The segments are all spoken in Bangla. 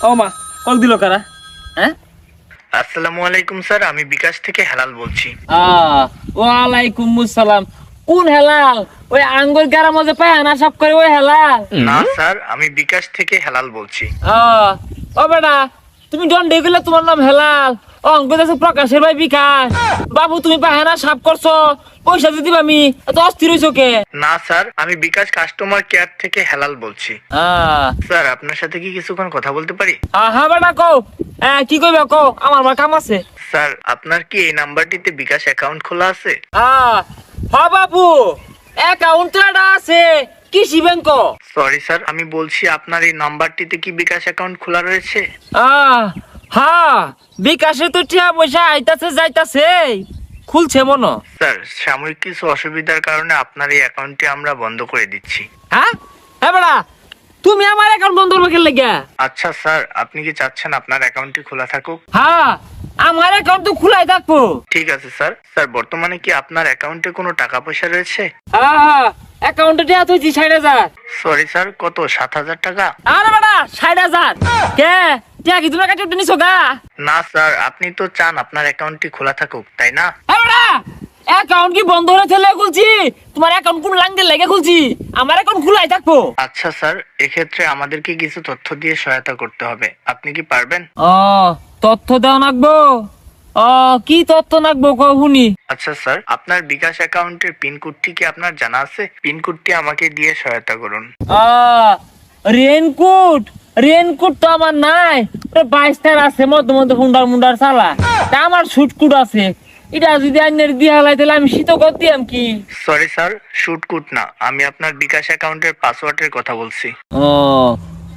ও মা কল দিল কারা? হ্যাঁ, আসসালামু আলাইকুম স্যার, আমি বিকাশ থেকে হেলাল বলছি। ওয়ালাইকুম আসসালাম। কোন হেলাল? ওই আঙ্গুর গারা মজা পায় না সব করে ওই হেলাল? না স্যার, আমি বিকাশ থেকে হেলাল বলছি। ও বেটা, তুমি দণ্ডে গেলে তোমার নাম হেলাল, অঙ্কুর আছে প্রকাশের ভাই বিকাশ। বাবু তুমি পাহানা সাফ করছো, পয়সা দিতে আমি এত অস্থির হইছো কে? না স্যার, আমি বিকাশ কাস্টমার কেয়ার থেকে হেলাল বলছি। স্যার, আপনার সাথে কি কিছুক্ষণ কথা বলতে পারি? হ্যাঁ বেটা কও, কি কইবা কও, আমার কাম আছে। স্যার, আপনার কি এই নাম্বারটিতে বিকাশ অ্যাকাউন্ট খোলা আছে? হ্যাঁ বাবু, অ্যাকাউন্ট আছে কৃষি ব্যাংক। সরি স্যার, আমি বলছি আপনার এই নাম্বারটিতে কি বিকাশ অ্যাকাউন্ট খোলা রয়েছে? হ্যাঁ, বিকাশে তো টিয়া পয়সা আইতাছে যাইতাছে, খুলছে মনো। স্যার, সাময়িক কিছু অসুবিধার কারণে আপনার এই অ্যাকাউন্টটি আমরা বন্ধ করে দিচ্ছি। হ্যাঁ বেটা, তুমি আমার অ্যাকাউন্ট বন্ধ করবে কে লাগিয়া? আচ্ছা স্যার, আপনি কি চাচ্ছেন আপনার অ্যাকাউন্টটি খোলা থাকুক? হ্যাঁ, আমার অ্যাকাউন্ট তো খোলাই থাকবো। ঠিক আছে স্যার। স্যার, বর্তমানে কি আপনার অ্যাকাউন্টে কোনো টাকা পয়সা রয়েছে? হ্যাঁ, অ্যাকাউন্টে টিয়া তুই 60,000। সরি স্যার, কত? 7,000 টাকা? আরে বেটা 60,000 কে? টিয়া কি তুমি কাটে নিছো গা? না স্যার, আপনি তো চান আপনার অ্যাকাউন্টটি খোলা থাকুক, তাই না? বেটা, অ্যাকাউন্ট কি বন্ধ হয়ে চলে খুলছি? তোমার অ্যাকাউন্ট কোন লাঙ্গের লেগে খুলছি? আমার অ্যাকাউন্ট খোলাই থাকবো। আচ্ছা স্যার, এক্ষেত্রে আমাদেরকে কিছু তথ্য দিয়ে সহায়তা করতে হবে, আপনি কি পারবেন? তথ্য দাও নাকবো? কি তথ্য নাকবো কও শুনি। আচ্ছা স্যার, আপনার বিকাশ অ্যাকাউন্টের পিন কোডটি কি আপনার জানা আছে? পিন কোডটি আমাকে দিয়ে সহায়তা করুন। রেনকোট, রেনকোট তো আমার নাই। 22টার আছে মধ্যে মধ্যে মুন্ডার চালা। তা আমার শুটকুট আছে, এটা যদি আইনের দিয়ে হালাই তাহলে আমি শীত করতে কি? সরি স্যার, শুট কোড না, আমি আপনার বিকাশ অ্যাকাউন্টের পাসওয়ার্ডের কথা বলছি।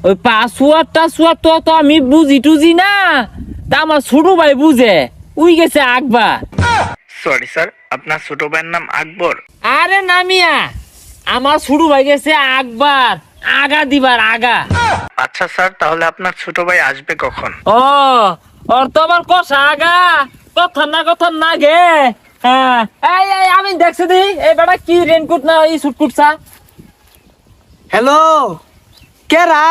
ওই পাসওয়ার্ডটা তো আমি বুঝি টুজি না, তা আমার ছোট ভাই বুঝে, উই গেছে আকবার। সরি স্যার, আপনার ছোট ভাইয়ের নাম আকবর? আরে নামিয়া, আমার ছোট ভাই গেছে আকবার, আগা দিবার আগা। আচ্ছা স্যার, তাহলে আপনার ছোট ভাই আসবে কখন? ওর তো আবার কষা আগা, কথা না গে। হ্যাঁ, এই আমি দেখছি দি এই বেটা কি রেনকোট না এই সুটকুট চা। হ্যালো, কেরা?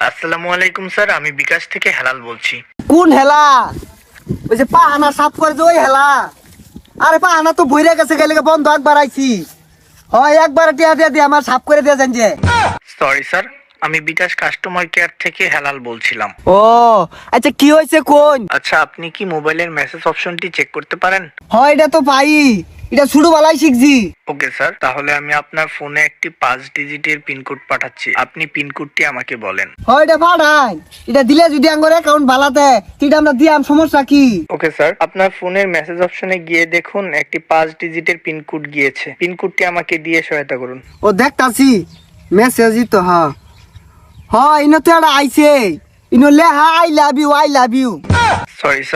আসসালামু আলাইকুম স্যার, আমি বিকাশ থেকে হেলাল বলছি। কোন হেলা? ওই যে পাহানা সাফ করে যে ওই হেলা? আরে পাহানা তো বইরে গেছে, গেলে বন্ধ একবার আইছি। হয় একবার টিয়া দিয়ে দিয়ে আমার সাফ করে দিয়ে যান যে। সরি স্যার, আমি বিকাশ কাস্টমার কেয়ার থেকে হেলাল বলছিলাম। ও আচ্ছা, কি হয়েছে কোন? আচ্ছা, আপনি কি মোবাইলের মেসেজ অপশনটি চেক করতে পারেন? হয় এটা তো পাই, এটা শুরু বালাই শিখছি। ওকে স্যার, তাহলে আমি আপনার ফোনে একটি 5 ডিজিটের পিনকোড পাঠাচ্ছি, আপনি পিনকোডটি আমাকে বলেন। হয় এটা পাঠাই, এটা দিলে যদি আঙ্গর অ্যাকাউন্ট ভালাতে সেটা আমরা দিয়াম, সমস্যা কি? ওকে স্যার, আপনার ফোনের মেসেজ অপশনে গিয়ে দেখুন একটি 5 ডিজিটের পিনকোড গিয়েছে, পিনকোডটি আমাকে দিয়ে সহায়তা করুন। ও দেখতাছি মেসেজই তো। হ্যাঁ হ্যাঁ, ইনো তো একটা আইছে, ইনো লেহা I love you. Sorry sir,